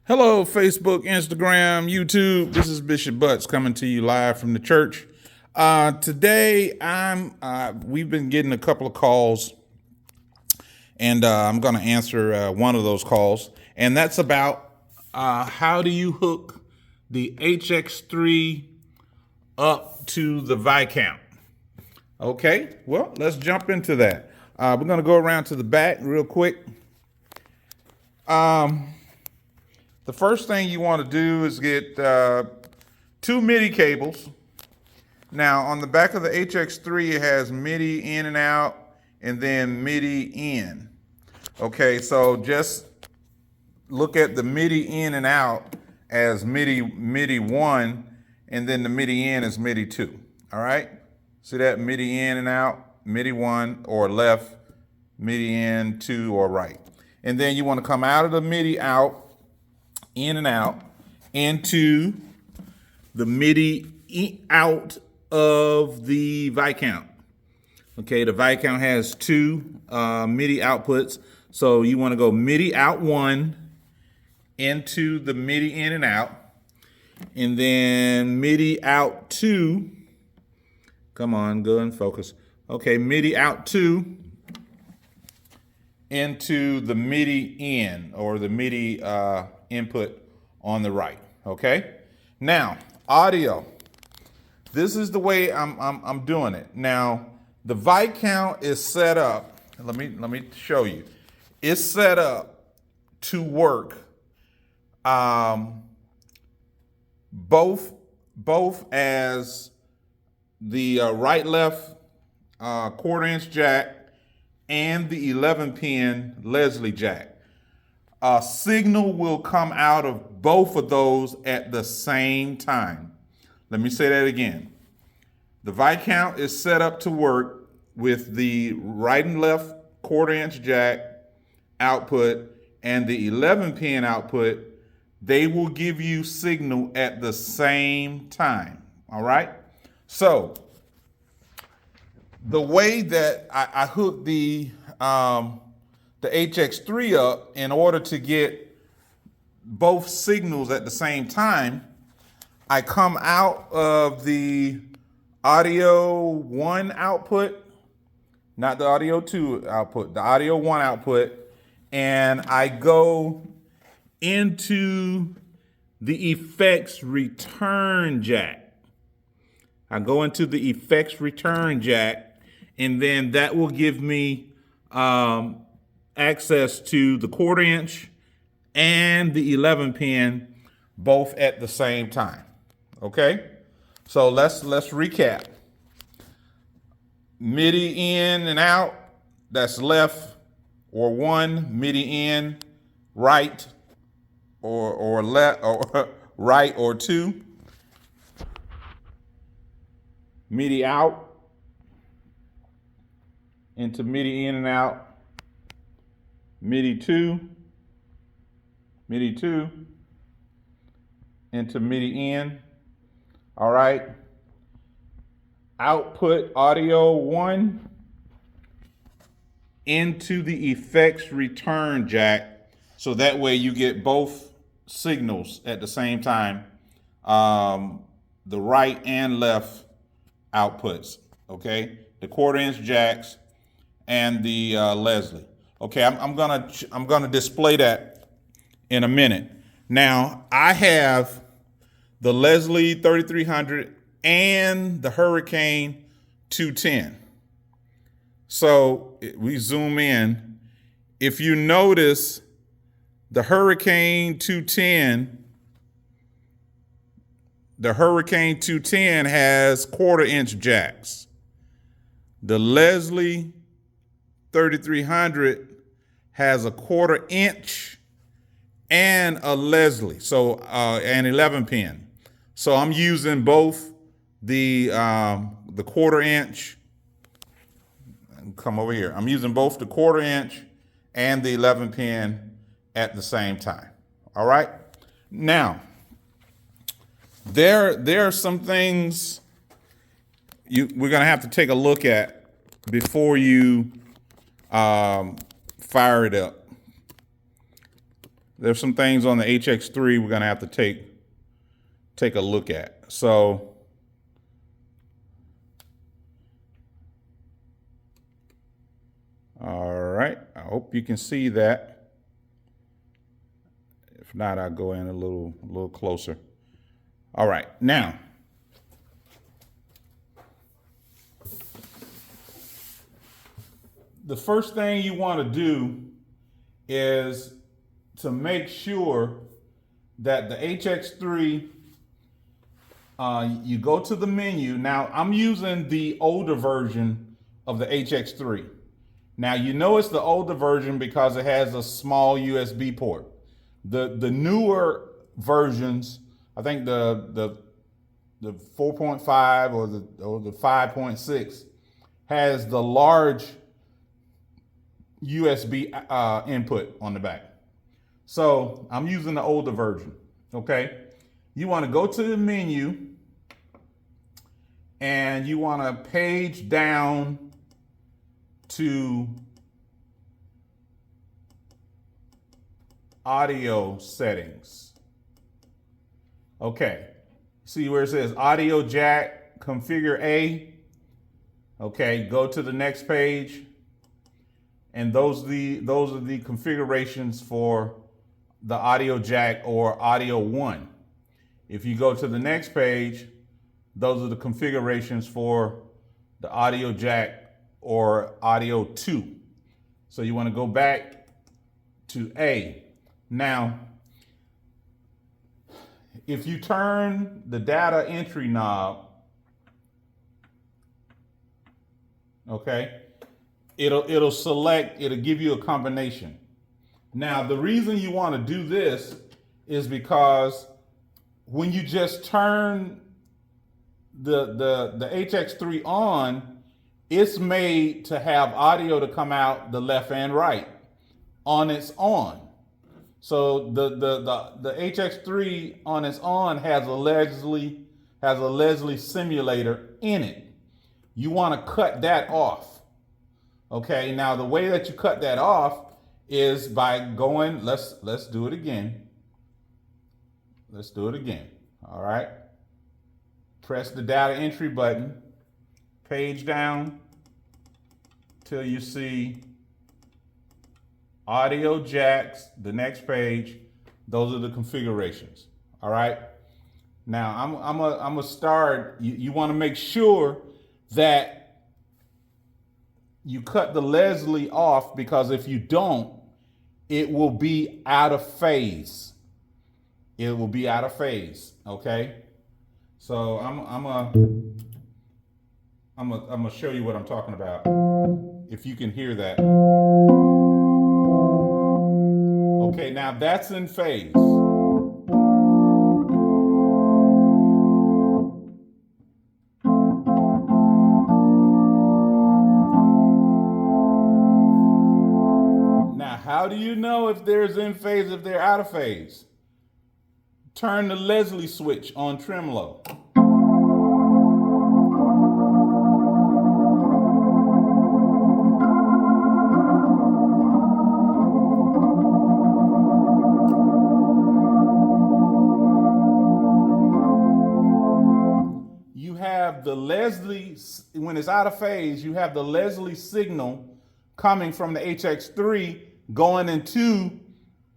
Hello, Facebook, Instagram, YouTube. This is Bishop Butts coming to you live from the church. Today, we've been getting a couple of calls, and I'm going to answer one of those calls, and that's about how do you hook the HX3 up to the Viscount. Okay, well, let's jump into that. We're going to go around to the back real quick. The first thing you want to do is get two Midi cables. Now, on the back of the HX3, it has Midi in and out, and then Midi in. Okay, so just look at the Midi in and out as Midi 1, and then the Midi in is Midi 2. All right? See that? Midi in and out, Midi 1 or left, Midi in 2 or right. And then you want to come out of the Midi out, in and out, into the Midi out of the Viscount. Okay, the Viscount has two Midi outputs. So you want to go Midi out 1 into the Midi in and out. And then Midi out 2. Come on, go and focus. Okay, Midi out 2 into the Midi in, or the Midi input on the right. Okay. Now, audio. This is the way I'm doing it. Now, the Viscount is set up. Let me show you. It's set up to work both as the right-left quarter-inch jack and the 11-pin Leslie jack. A signal will come out of both of those at the same time. Let me say that again. The Viscount is set up to work with the right and left quarter-inch jack output and the 11-pin output. They will give you signal at the same time. All right? So, the way that I hook the HX3 up in order to get both signals at the same time, I come out of the audio 1 output, not the audio 2 output, the audio 1 output, and I go into the effects return jack. I go into the effects return jack, and then that will give me access to the quarter-inch and the 11-pin both at the same time. Okay? So let's recap. Midi in and out, that's left or 1, Midi in, right or left or right or 2. Midi out into Midi in and out, Midi 2 into Midi in. All right. Output audio 1 into the effects return jack, so that way you get both signals at the same time, the right and left outputs. Okay, the quarter-inch jacks and the Leslie. Okay, I'm gonna display that in a minute. Now I have the Leslie 3300 and the Hurricane 210. So we zoom in. If you notice, the Hurricane 210 has quarter-inch jacks. The Leslie 3300 has a quarter-inch and a Leslie, so an 11-pin. So I'm using both the quarter-inch. Come over here. I'm using both the quarter-inch and the 11-pin at the same time. All right. Now, there are some things we're gonna have to take a look at before you fire it up. there's some things on the HX3 we're gonna have to take a look at. So all right, I hope you can see that. If not, I'll go in a little closer. All right, now the first thing you want to do is to make sure that the HX3, you go to the menu. Now, I'm using the older version of the HX3. Now, you know it's the older version because it has a small USB port. The newer versions, I think the 4.5 or the 5.6 has the large USB input on the back. So I'm using the older version, okay? You want to go to the menu and you want to page down to audio settings. Okay, see where it says audio jack, configure A. Okay, go to the next page. And those are the configurations for the audio jack or audio 1. If you go to the next page, those are the configurations for the audio jack or audio 2. So you want to go back to A. Now, if you turn the data entry knob, okay, it'll give you a combination. Now, the reason you want to do this is because when you just turn the HX3 on, it's made to have audio to come out the left and right on its own. So the HX3 on its own has a Leslie simulator in it. You want to cut that off. Okay, now the way that you cut that off is by going, let's do it again. Let's do it again. All right. Press the data entry button, page down till you see audio jacks, the next page. Those are the configurations. All right. Now I'm gonna start. You want to make sure that you cut the Leslie off, because if you don't, it will be out of phase. It will be out of phase. Okay. So I'm gonna show you what I'm talking about. If you can hear that. Okay, now that's in phase. Now, how do you know if there's in phase, if they're out of phase? Turn the Leslie switch on tremolo. You have the Leslie, when it's out of phase, you have the Leslie signal coming from the HX3 going into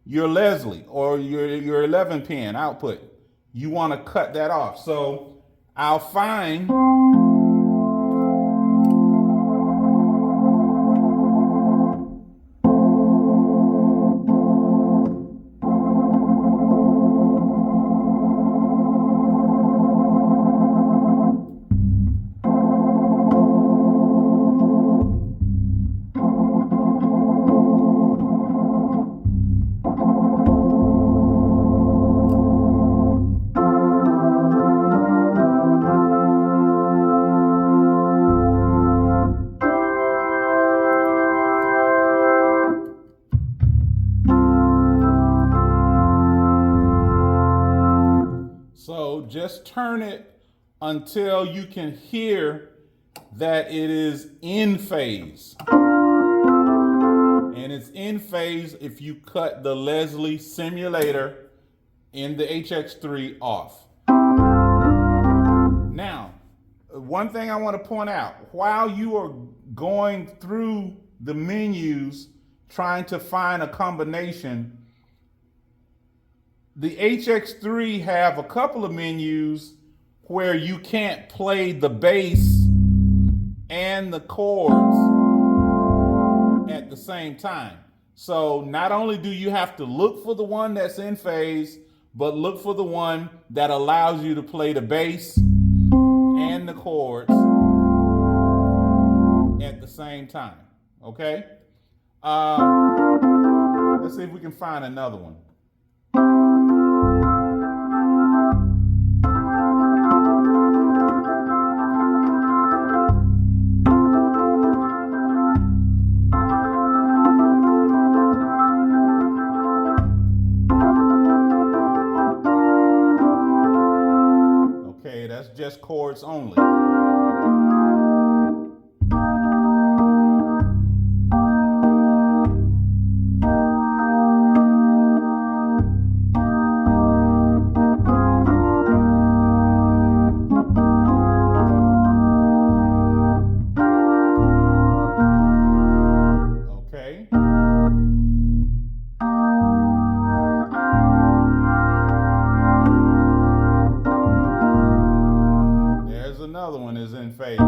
your Leslie or your 11 pin output. You want to cut that off. So I'll find just turn it until you can hear that it is in phase. And and it's in phase if you cut the Leslie simulator in the HX3 off. Now, one thing I want to point out, while you are going through the menus trying to find a combination, the HX3 have a couple of menus where you can't play the bass and the chords at the same time. So not only do you have to look for the one that's in phase, but look for the one that allows you to play the bass and the chords at the same time. Okay? Let's see if we can find another one. Okay, that's just chords only. Another one is in phase.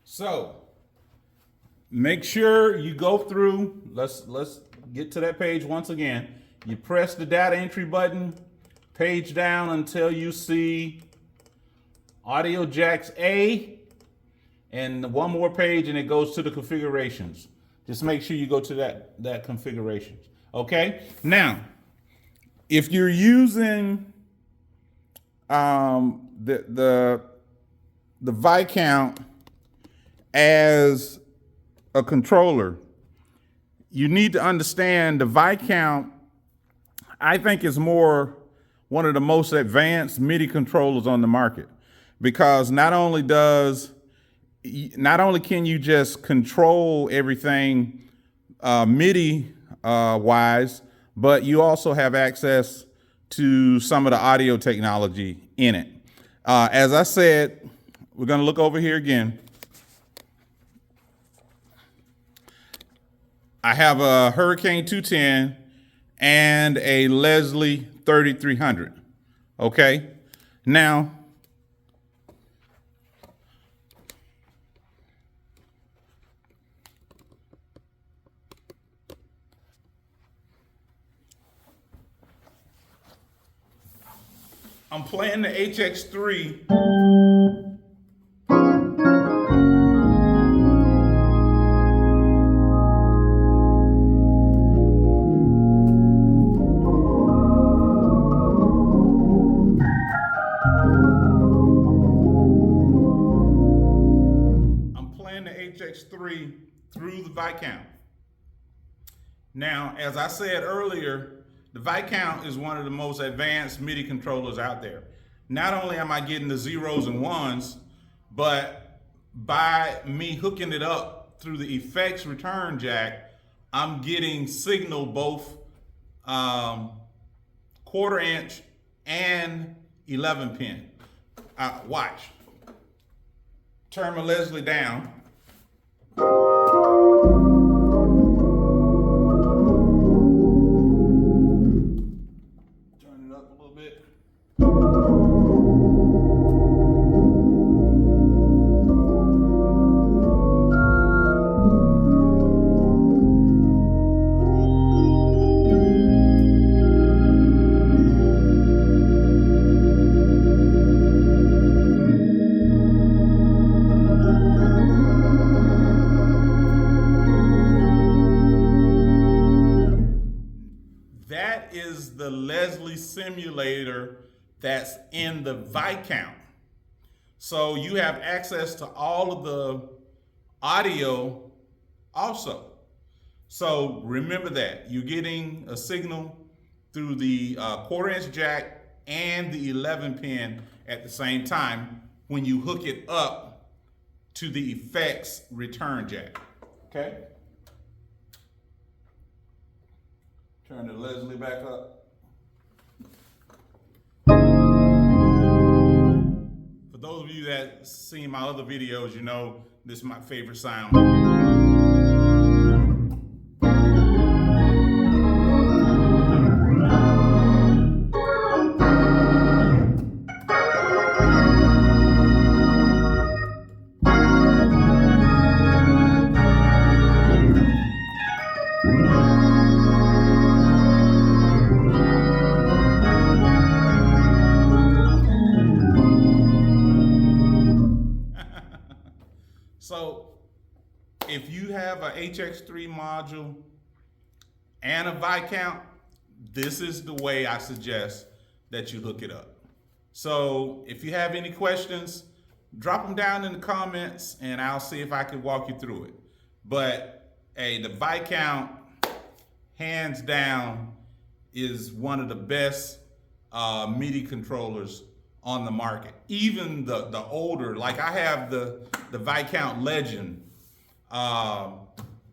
So make sure you go through, let's get to that page once again. You press the data entry button, page down until you see audio jacks A, and one more page and it goes to the configurations. Just make sure you go to that configurations. Okay? Now, if you're using the Viscount as a controller, you need to understand the Viscount, I think, is one of the most advanced MIDI controllers on the market, because not only can you just control everything MIDI wise, but you also have access to some of the audio technology in it. As I said, we're going to look over here again. I have a Hurricane 210 and a Leslie 3300. Okay. Now, I'm playing the HX3. HX3 through the Viscount. Now, as I said earlier, the Viscount is one of the most advanced MIDI controllers out there. Not only am I getting the zeros and ones, but by me hooking it up through the effects return jack, I'm getting signal both 1/4 inch and 11 pin. Watch. Turn my Leslie down. Turn it up a little bit. the Leslie simulator that's in the Viscount. So you have access to all of the audio also. So remember that you're getting a signal through the 1/4" jack and the 11 pin at the same time when you hook it up to the effects return jack. Okay? Turn the Leslie back up. For those of you that seen my other videos, you know this is my favorite sound. So if you have a HX3 module and a Viscount, this is the way I suggest that you hook it up. So if you have any questions, drop them down in the comments and I'll see if I can walk you through it. But hey, the Viscount, hands down, is one of the best MIDI controllers on the market. Even the older, like I have the Viscount Legend.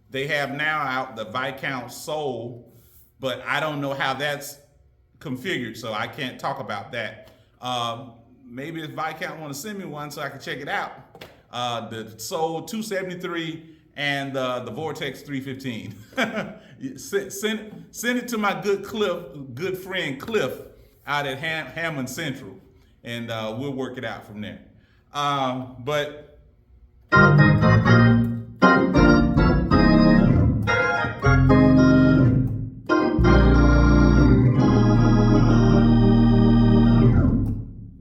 They have now out the Viscount Soul, but I don't know how that's configured, so I can't talk about that. Maybe if Viscount want to send me one so I can check it out. The Soul 273 and the Vortex 315. Send it to my good friend Cliff out at Hammond Central, and we'll work it out from there. But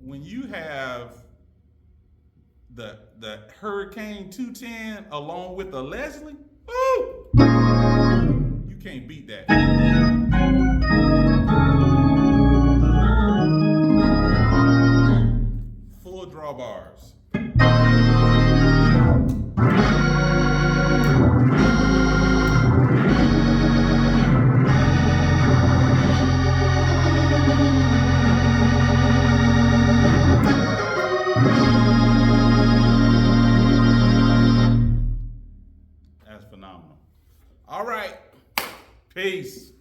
when you have the Hurricane 210 along with the Leslie, woo, you can't beat that. Full drawbars. That's phenomenal. All right, peace.